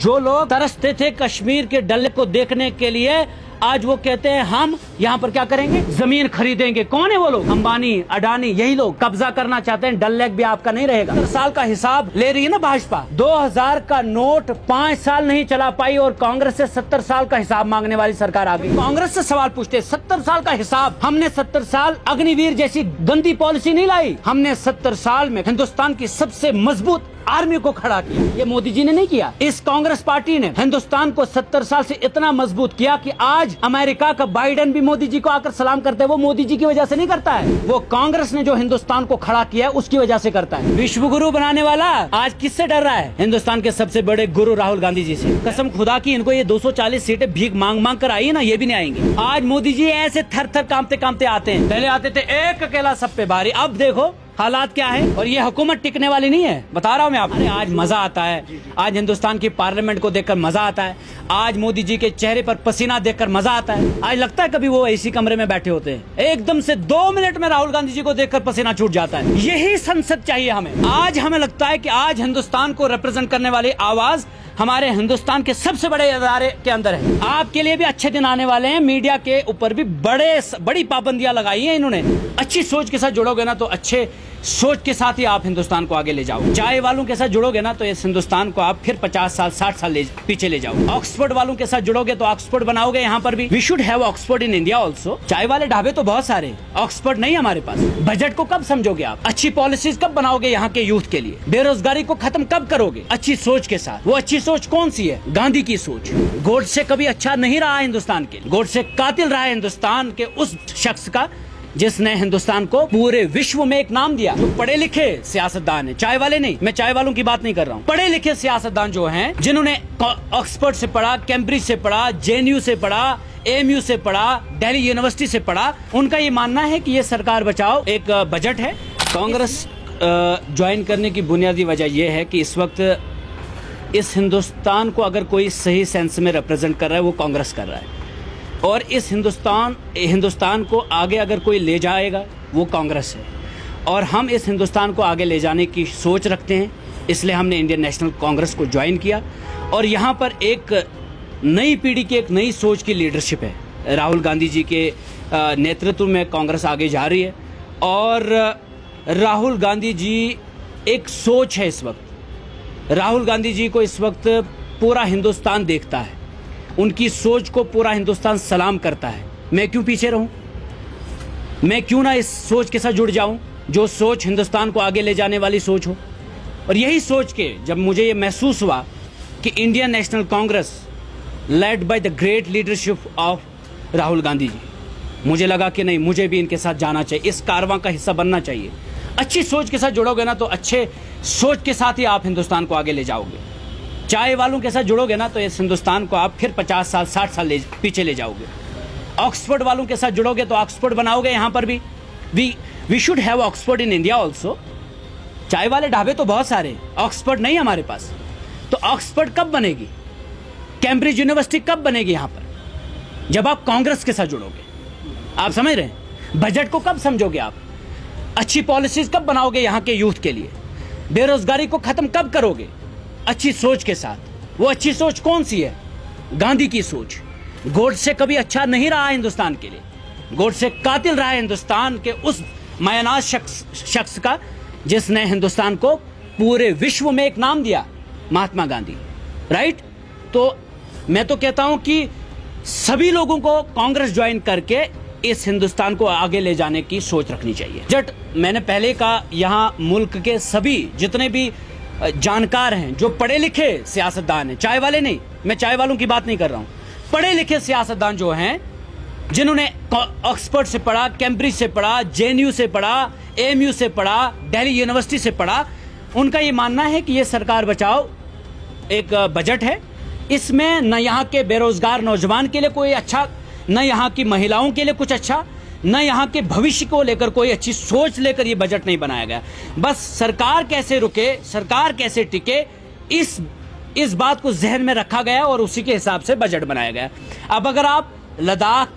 जो लोग तरसते थे कश्मीर के डल को देखने के लिए, आज वो कहते हैं हम यहाँ पर क्या करेंगे, जमीन खरीदेंगे। कौन है वो लोग? अंबानी, अडानी, यही लोग कब्जा करना चाहते हैं। डल लेक भी आपका नहीं रहेगा। 70 साल का हिसाब ले रही है ना भाजपा। 2000 का नोट 5 साल नहीं चला पाई और कांग्रेस से 70 साल का हिसाब मांगने वाली सरकार आ गई। कांग्रेस से सवाल पूछते 70 साल का हिसाब। हमने 70 साल अग्निवीर जैसी गंदी पॉलिसी नहीं लाई। हमने 70 साल में हिंदुस्तान की सबसे मजबूत आर्मी को खड़ा किया। ये मोदी जी ने नहीं किया। इस कांग्रेस पार्टी ने हिंदुस्तान को 70 साल से इतना मजबूत किया कि आज अमेरिका का बाइडेन भी मोदी जी को आकर सलाम करते हैं। वो मोदी जी की वजह से नहीं करता है, वो कांग्रेस ने जो हिंदुस्तान को खड़ा किया है उसकी वजह से करता है। विश्व गुरु बनाने वाला आज किससे डर रहा है? हिंदुस्तान के सबसे बड़े गुरु राहुल गांधी जी से। कसम खुदा की इनको ये 240 सीटें भीख मांग मांग कर आई है ना, ये भी नहीं आएंगे। आज मोदी जी ऐसे थर थर कांपते कांपते आते हैं। पहले आते थे एक अकेला सब पे भारी, अब देखो हालात क्या है। और ये हुकूमत टिकने वाली नहीं है, बता रहा हूँ मैं आपको। आज मजा आता है, आज हिंदुस्तान की पार्लियामेंट को देखकर मजा आता है। आज मोदी जी के चेहरे पर पसीना देखकर मजा आता है। आज लगता है कभी वो एसी कमरे में बैठे होते हैं, एकदम से 2 मिनट में राहुल गांधी जी को देखकर पसीना छूट जाता है। यही संसद चाहिए हमें। आज हमें लगता है कि आज हिंदुस्तान को रिप्रेजेंट करने वाली आवाज हमारे हिंदुस्तान के सबसे बड़े इदारे के अंदर है। आपके लिए भी अच्छे दिन आने वाले हैं। मीडिया के ऊपर भी बड़ी पाबंदियां लगाई हैं इन्होंने। अच्छी सोच के साथ जुड़ोगे ना तो अच्छे सोच के साथ ही आप हिंदुस्तान को आगे ले जाओ। चाय वालों के साथ जुड़ोगे ना तो इस हिंदुस्तान को आप फिर 50 साल 60 साल पीछे ले जाओ। ऑक्सफोर्ड वालों के साथ जुड़ोगे तो ऑक्सफोर्ड बनाओगे यहाँ पर भी। We should have Oxford in India also. चाय वाले ढाबे तो बहुत सारे, ऑक्सफोर्ड नहीं हमारे पास। बजट को कब समझोगे आप? अच्छी पॉलिसीज कब बनाओगे यहाँ के यूथ के लिए? बेरोजगारी को खत्म कब करोगे? अच्छी सोच के साथ। वो अच्छी सोच कौन सी है? गांधी की सोच। गोडसे कभी अच्छा नहीं रहा हिंदुस्तान के लिए। गोडसे कातिल रहा है हिंदुस्तान के उस शख्स का जिसने हिंदुस्तान को पूरे विश्व में एक नाम दिया। जो पढ़े लिखे सियासतदान है, चाय वाले नहीं, मैं चाय वालों की बात नहीं कर रहा हूँ। पढ़े लिखे सियासतदान जो हैं, जिन्होंने ऑक्सफोर्ड से पढ़ा, कैम्ब्रिज से पढ़ा, जेएनयू से पढ़ा, एएमयू से पढ़ा, दिल्ली यूनिवर्सिटी से पढ़ा, उनका ये मानना है कि ये सरकार बचाओ एक बजट है। कांग्रेस ज्वाइन करने की बुनियादी वजह यह है कि इस वक्त इस हिंदुस्तान को अगर कोई सही सेंस में रिप्रेजेंट कर रहा है वो कांग्रेस कर रहा है, और इस हिंदुस्तान को आगे अगर कोई ले जाएगा वो कांग्रेस है। और हम इस हिंदुस्तान को आगे ले जाने की सोच रखते हैं, इसलिए हमने इंडियन नेशनल कांग्रेस को ज्वाइन किया। और यहाँ पर एक नई पीढ़ी की एक नई सोच की लीडरशिप है। राहुल गांधी जी के नेतृत्व में कांग्रेस आगे जा रही है और राहुल गांधी जी एक सोच है। इस वक्त राहुल गांधी जी को इस वक्त पूरा हिंदुस्तान देखता है, उनकी सोच को पूरा हिंदुस्तान सलाम करता है। मैं क्यों पीछे रहूं? मैं क्यों ना इस सोच के साथ जुड़ जाऊं जो सोच हिंदुस्तान को आगे ले जाने वाली सोच हो। और यही सोच के जब मुझे ये महसूस हुआ कि Indian National Congress led by the great leadership of Rahul Gandhi ji, मुझे लगा कि नहीं, मुझे भी इनके साथ जाना चाहिए, इस कारवां का हिस्सा बनना चाहिए। अच्छी सोच के साथ जुड़ोगे ना तो अच्छे सोच के साथ ही आप हिंदुस्तान को आगे ले जाओगे। चाय वालों के साथ जुड़ोगे ना तो इस हिंदुस्तान को आप फिर 50 साल 60 साल पीछे ले जाओगे। ऑक्सफोर्ड वालों के साथ जुड़ोगे तो ऑक्सफोर्ड बनाओगे यहाँ पर भी। We should have Oxford in India also. चाय वाले ढाबे तो बहुत सारे, ऑक्सफोर्ड नहीं हमारे पास। तो ऑक्सफोर्ड कब बनेगी? कैम्ब्रिज यूनिवर्सिटी कब बनेगी यहाँ पर? जब आप कांग्रेस के साथ जुड़ोगे। आप समझ रहे हैं? बजट को कब समझोगे आप? अच्छी पॉलिसीज कब बनाओगे यहाँ के यूथ के लिए? बेरोजगारी को खत्म कब करोगे? अच्छी सोच के साथ। वो अच्छी सोच कौन सी है? गांधी की सोच। गोडसे कभी अच्छा नहीं रहा हिंदुस्तान के लिए। गोडसे कातिल रहा है हिंदुस्तान के उस मायानाज शख्स का जिसने हिंदुस्तान को पूरे विश्व में एक नाम दिया, महात्मा गांधी। राइट? तो मैं तो कहता हूं कि सभी लोगों को कांग्रेस ज्वाइन करके इस हिंदुस्तान को आगे ले जाने की सोच रखनी चाहिए। मैंने पहले कहा, यहां मुल्क के सभी जितने भी जानकार हैं, जो पढ़े लिखे सियासतदान हैं, चाय वाले नहीं, मैं चाय वालों की बात नहीं कर रहा हूं, पढ़े लिखे सियासतदान जो हैं, जिन्होंने ऑक्सफोर्ड से पढ़ा, कैम्ब्रिज से पढ़ा, जेएनयू से पढ़ा, एएमयू से पढ़ा, दिल्ली यूनिवर्सिटी से पढ़ा, उनका ये मानना है कि ये सरकार बचाओ एक बजट है। इसमें न यहाँ के बेरोजगार नौजवान के लिए कोई अच्छा, न यहाँ की महिलाओं के लिए कुछ अच्छा, न यहाँ के भविष्य को लेकर कोई अच्छी सोच लेकर ये बजट नहीं बनाया गया। बस सरकार कैसे रुके, सरकार कैसे टिके, इस बात को जहन में रखा गया और उसी के हिसाब से बजट बनाया गया। अब अगर आप लद्दाख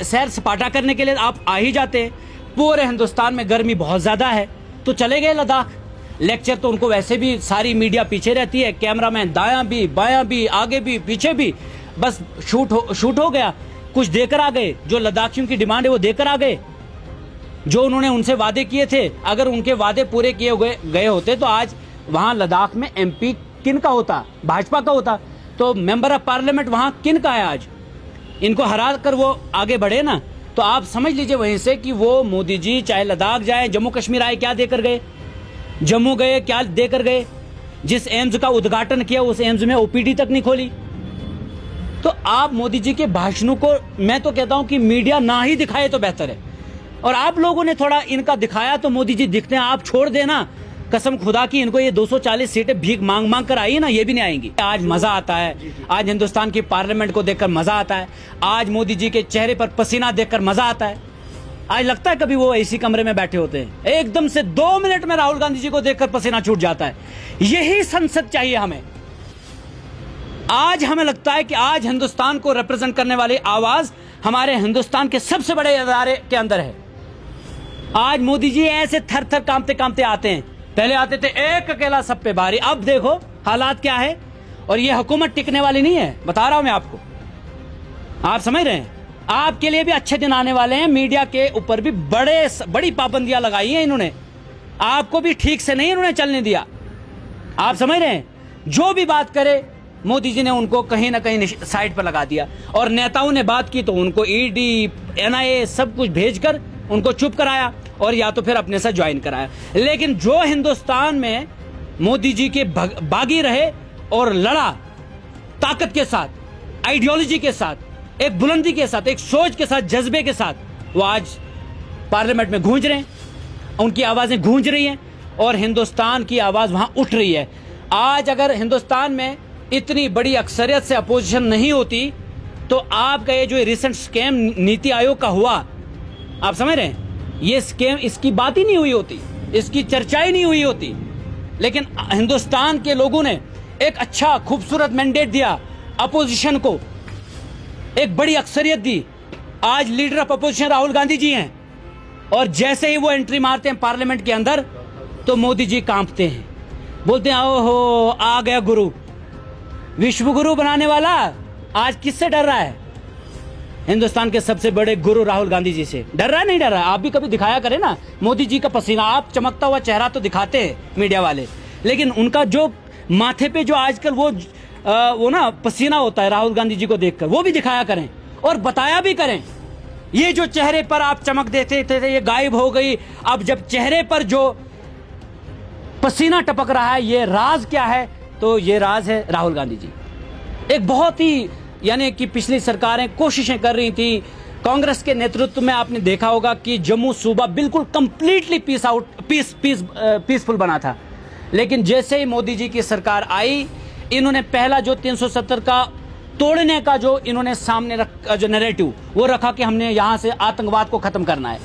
सैर सपाटा करने के लिए आप आ ही जाते हैं, पूरे हिंदुस्तान में गर्मी बहुत ज़्यादा है, तो चले गए लद्दाख। लेक्चर तो उनको वैसे भी सारी मीडिया पीछे रहती है, कैमरामैन दायां भी बायां भी आगे भी पीछे भी, बस शूट हो गया, कुछ देकर आ गए। जो लद्दाखियों की डिमांड है वो देकर आ गए, जो उन्होंने उनसे वादे किए थे। अगर उनके वादे पूरे किए गए होते तो आज वहां लद्दाख में MP किन का होता? भाजपा का होता। तो मेंबर ऑफ पार्लियामेंट वहां किन का है? आज इनको हरा कर वो आगे बढ़े ना। तो आप समझ लीजिए वहीं से कि वो मोदी जी चाहे लद्दाख जाए, जम्मू कश्मीर आए, क्या देकर गए? जम्मू गए, क्या देकर गए? जिस एम्स का उद्घाटन किया उस एम्स में OPD तक नहीं खोली। तो आप मोदी जी के भाषणों को, मैं तो कहता हूं कि मीडिया ना ही दिखाए तो बेहतर है। और आप लोगों ने थोड़ा इनका दिखाया तो मोदी जी दिखते हैं। आप छोड़ देना, कसम खुदा की इनको ये 240 सीटें भीख मांग मांग कर आई है ना, ये भी नहीं आएंगी। आज मजा आता है, आज हिंदुस्तान की पार्लियामेंट को देखकर मजा आता है, आज मोदी जी के चेहरे पर पसीना देखकर मजा आता है। आज लगता है कभी वो इसी कमरे में बैठे होते हैं, एकदम से 2 मिनट में राहुल गांधी जी को देखकर पसीना छूट जाता है। यही संसद चाहिए हमें। आज हमें लगता है कि आज हिंदुस्तान को रिप्रेजेंट करने वाली आवाज हमारे हिंदुस्तान के सबसे बड़े इदारे के अंदर है। आज मोदी जी ऐसे थर थर कांपते कांपते आते हैं। पहले आते थे एक अकेला सब पे भारी, अब देखो हालात क्या है। और ये हुकूमत टिकने वाली नहीं है, बता रहा हूं मैं आपको। आप समझ रहे हैं? आपके लिए भी अच्छे दिन आने वाले हैं। मीडिया के ऊपर भी बड़ी पाबंदियां लगाई हैं इन्होंने, आपको भी ठीक से नहीं इन्होंने चलने दिया। आप समझ रहे हैं? जो भी बात करे मोदी जी ने उनको कहीं ना कहीं साइड पर लगा दिया। और नेताओं ने बात की तो उनको ED NIA सब कुछ भेजकर उनको चुप कराया और या तो फिर अपने साथ ज्वाइन कराया। लेकिन जो हिंदुस्तान में मोदी जी के बागी रहे और लड़ा ताकत के साथ, आइडियोलॉजी के साथ, एक बुलंदी के साथ, एक सोच के साथ, जज्बे के साथ, वो आज पार्लियामेंट में गूंज रहे हैं, उनकी आवाजें गूंज रही हैं और हिंदुस्तान की आवाज वहां उठ रही है। आज अगर हिंदुस्तान में इतनी बड़ी अक्सरियत से अपोजिशन नहीं होती तो आपका ये जो रिसेंट स्कैम नीति आयोग का हुआ, आप समझ रहे हैं, ये स्कैम, इसकी बात ही नहीं हुई होती, इसकी चर्चा ही नहीं हुई होती। लेकिन हिंदुस्तान के लोगों ने एक अच्छा खूबसूरत मैंडेट दिया, अपोजिशन को एक बड़ी अक्सरियत दी। आज leader of opposition Rahul Gandhi ji हैं और जैसे ही वो एंट्री मारते हैं पार्लियामेंट के अंदर तो मोदी जी कांपते हैं, बोलते हैं ओहो आ गया गुरु, विश्व गुरु बनाने वाला। आज किससे डर रहा है? हिंदुस्तान के सबसे बड़े गुरु राहुल गांधी जी से डर रहा है? नहीं डर रहा है? आप भी कभी दिखाया करें ना मोदी जी का पसीना, आप चमकता हुआ चेहरा तो दिखाते हैं मीडिया वाले, लेकिन उनका जो माथे पे जो आजकल वो ना पसीना होता है राहुल गांधी जी को देखकर, वो भी दिखाया करें और बताया भी करें। ये जो चेहरे पर आप चमक देते थे ये गायब हो गई। अब जब चेहरे पर जो पसीना टपक रहा है, ये राज क्या है? तो ये राज है राहुल गांधी जी। एक बहुत ही, यानी कि पिछली सरकारें कोशिशें कर रही थी, कांग्रेस के नेतृत्व में आपने देखा होगा कि जम्मू सूबा बिल्कुल कंप्लीटली पीसफुल बना था। लेकिन जैसे ही मोदी जी की सरकार आई, इन्होंने पहला जो 370 का तोड़ने का जो इन्होंने सामने जो नैरेटिव वो रखा कि हमने यहां से आतंकवाद को खत्म करना है।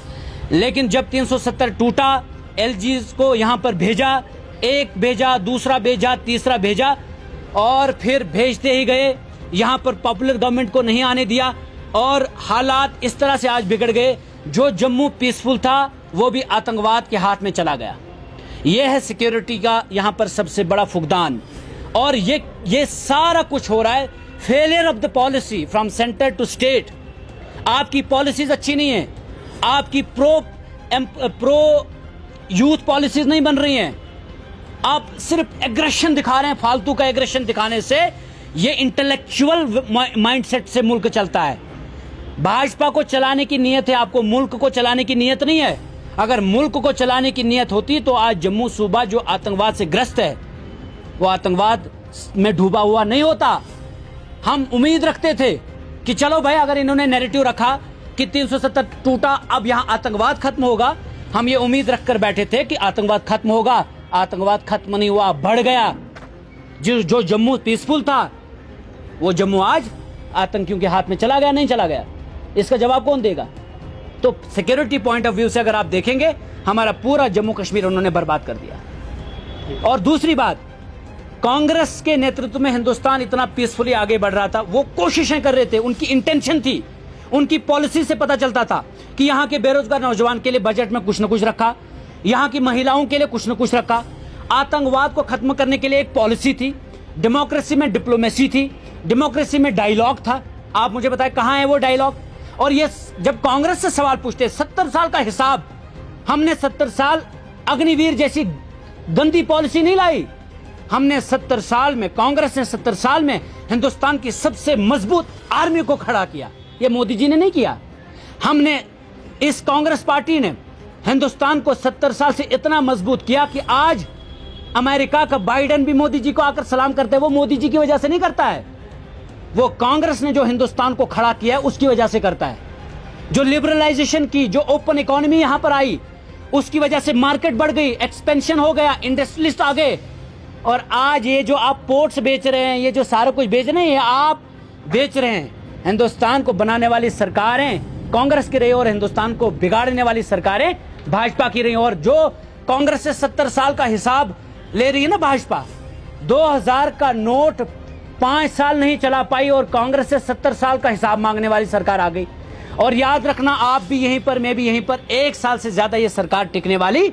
लेकिन जब 370 टूटा, LGs को यहां पर भेजा, एक भेजा, दूसरा भेजा, तीसरा भेजा और फिर भेजते ही गए। यहां पर पॉपुलर गवर्नमेंट को नहीं आने दिया और हालात इस तरह से आज बिगड़ गए। जो जम्मू पीसफुल था वो भी आतंकवाद के हाथ में चला गया। यह है सिक्योरिटी का यहां पर सबसे बड़ा फुकदान। और ये सारा कुछ हो रहा है failure of the policy from centre to state. आपकी पॉलिसीज अच्छी नहीं है, आपकी प्रो यूथ पॉलिसीज नहीं बन रही हैं, आप सिर्फ एग्रेशन दिखा रहे हैं। फालतू का एग्रेशन दिखाने से ये इंटेलेक्चुअल माइंडसेट से मुल्क चलता है। भाजपा को चलाने की नीयत है, आपको मुल्क को चलाने की नीयत नहीं है। अगर मुल्क को चलाने की नीयत होती तो आज जम्मू सूबा जो आतंकवाद से ग्रस्त है वो आतंकवाद में डूबा हुआ नहीं होता। हम उम्मीद रखते थे कि चलो भाई, अगर इन्होंने नैरेटिव रखा कि 370 टूटा, अब यहां आतंकवाद खत्म होगा, हम ये उम्मीद रखकर बैठे थे कि आतंकवाद खत्म होगा। आतंकवाद खत्म नहीं हुआ, बढ़ गया। जो जम्मू पीसफुल था वो जम्मू आज आतंकियों के हाथ में चला गया, नहीं चला गया? इसका जवाब कौन देगा? तो सिक्योरिटी पॉइंट ऑफ व्यू से अगर आप देखेंगे, हमारा पूरा जम्मू कश्मीर उन्होंने बर्बाद कर दिया। और दूसरी बात, कांग्रेस के नेतृत्व में हिंदुस्तान इतना पीसफुली आगे बढ़ रहा था, वो कोशिशें कर रहे थे, उनकी इंटेंशन थी, उनकी पॉलिसी से पता चलता था कि यहां के बेरोजगार नौजवान के लिए बजट में कुछ न कुछ रखा, यहां की महिलाओं के लिए कुछ न कुछ रखा। आतंकवाद को खत्म करने के लिए एक पॉलिसी थी, डेमोक्रेसी में डिप्लोमेसी थी, डेमोक्रेसी में डायलॉग था। आप मुझे बताएं कहां है वो डायलॉग? और ये जब कांग्रेस से सवाल पूछते 70 साल का हिसाब, हमने 70 साल अग्निवीर जैसी गंदी पॉलिसी नहीं लाई। हमने 70 साल में, कांग्रेस ने 70 साल में हिंदुस्तान की सबसे मजबूत आर्मी को खड़ा किया। ये मोदी जी ने नहीं किया। हमने, इस कांग्रेस पार्टी ने हिंदुस्तान को 70 साल से इतना मजबूत किया कि आज अमेरिका का बाइडेन भी मोदी जी को आकर सलाम करते हैं। वो मोदी जी की वजह से नहीं करता है, वो कांग्रेस ने जो हिंदुस्तान को खड़ा किया है उसकी वजह से करता है। जो लिबरलाइजेशन की, जो ओपन इकोनॉमी यहां पर आई, उसकी वजह से मार्केट बढ़ गई, एक्सपेंशन हो गया, इंडस्ट्रियलिस्ट आ गए। और आज ये जो आप पोर्ट्स बेच रहे हैं, ये जो सारा कुछ बेच रहे हैं, ये आप बेच रहे हैं। हिंदुस्तान को बनाने वाली सरकारें कांग्रेस की रही और हिंदुस्तान को बिगाड़ने वाली सरकारें भाजपा की रही। और जो कांग्रेस से 70 साल का हिसाब ले रही है ना भाजपा, 2000 का नोट 5 साल नहीं चला पाई और कांग्रेस से 70 साल का हिसाब मांगने वाली सरकार आ गई। और याद रखना, आप भी यहीं पर, मैं भी यहीं पर, 1 साल से ज्यादा ये सरकार टिकने वाली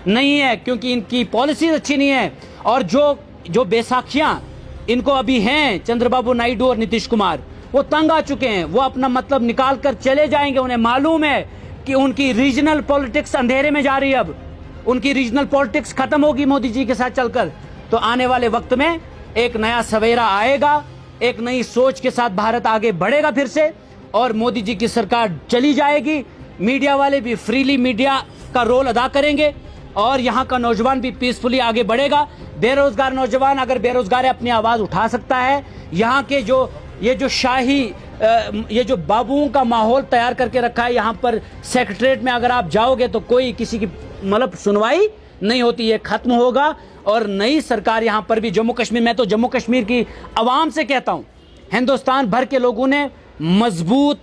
नहीं है, क्योंकि इनकी पॉलिसी अच्छी नहीं है। और जो बेसाखियां इनको अभी हैं, चंद्रबाबू नायडू और नीतीश कुमार, वो तंग आ चुके हैं। वो अपना मतलब निकाल कर चले जाएंगे। उन्हें मालूम है कि उनकी रीजनल पॉलिटिक्स अंधेरे में जा रही है। अब उनकी रीजनल पॉलिटिक्स खत्म होगी मोदी जी के साथ चलकर। तो आने वाले वक्त में एक नया सवेरा आएगा, एक नई सोच के साथ भारत आगे बढ़ेगा फिर से, और मोदी जी की सरकार चली जाएगी। मीडिया वाले भी फ्रीली मीडिया का रोल अदा करेंगे और यहाँ का नौजवान भी पीसफुली आगे बढ़ेगा। बेरोजगार नौजवान अगर बेरोजगार है, अपनी आवाज उठा सकता है। यहाँ के ये जो शाही, ये जो बाबुओं का माहौल तैयार करके रखा है यहाँ पर सेक्रेटरीट में, अगर आप जाओगे तो कोई किसी की मतलब सुनवाई नहीं होती। ये खत्म होगा और नई सरकार यहाँ पर भी, जम्मू कश्मीर, मैं तो जम्मू कश्मीर की आवाम से कहता हूँ, हिंदुस्तान भर के लोगों ने मजबूत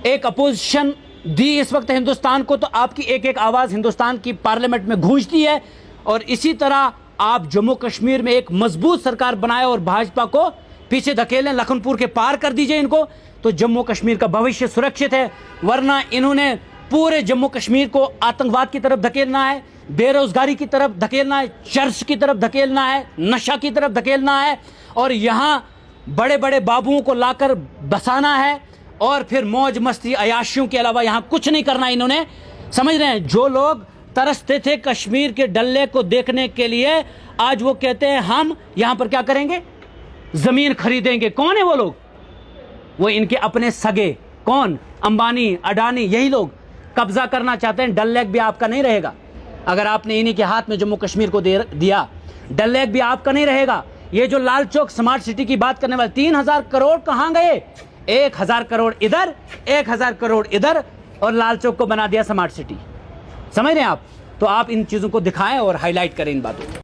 एक अपोजिशन दी इस वक्त हिंदुस्तान को, तो आपकी एक एक आवाज हिंदुस्तान की पार्लियामेंट में गूंजती है। और इसी तरह आप जम्मू कश्मीर में एक मजबूत सरकार बनाए और भाजपा को पीछे धकेलें, लखनपुर के पार कर दीजिए इनको, तो जम्मू कश्मीर का भविष्य सुरक्षित है। वरना इन्होंने पूरे जम्मू कश्मीर को आतंकवाद की तरफ धकेलना है, बेरोजगारी की तरफ धकेलना है, चर्च की तरफ धकेलना है, नशा की तरफ धकेलना है, और यहाँ बड़े बड़े बाबुओं को लाकर बसाना है, और फिर मौज मस्ती अयाशियों के अलावा यहाँ कुछ नहीं करना इन्होंने। समझ रहे हैं? जो लोग तरसते थे कश्मीर के डल्ले को देखने के लिए, आज वो कहते हैं हम यहाँ पर क्या करेंगे, जमीन खरीदेंगे। कौन है वो लोग? वो इनके अपने सगे, कौन? अंबानी, अडानी, यही लोग कब्जा करना चाहते हैं। डल लेक भी आपका नहीं रहेगा अगर आपने इन्हीं के हाथ में जम्मू कश्मीर को दिया। डल लेक भी आपका नहीं रहेगा। ये जो लाल चौक स्मार्ट सिटी की बात करने वाले 3000 करोड़ कहां गए? 1000 करोड़ इधर, 1000 करोड़ इधर, और लाल चौक को बना दिया स्मार्ट सिटी। समझ रहे हैं आप? तो आप इन चीजों को दिखाएं और हाईलाइट करें इन बातों को।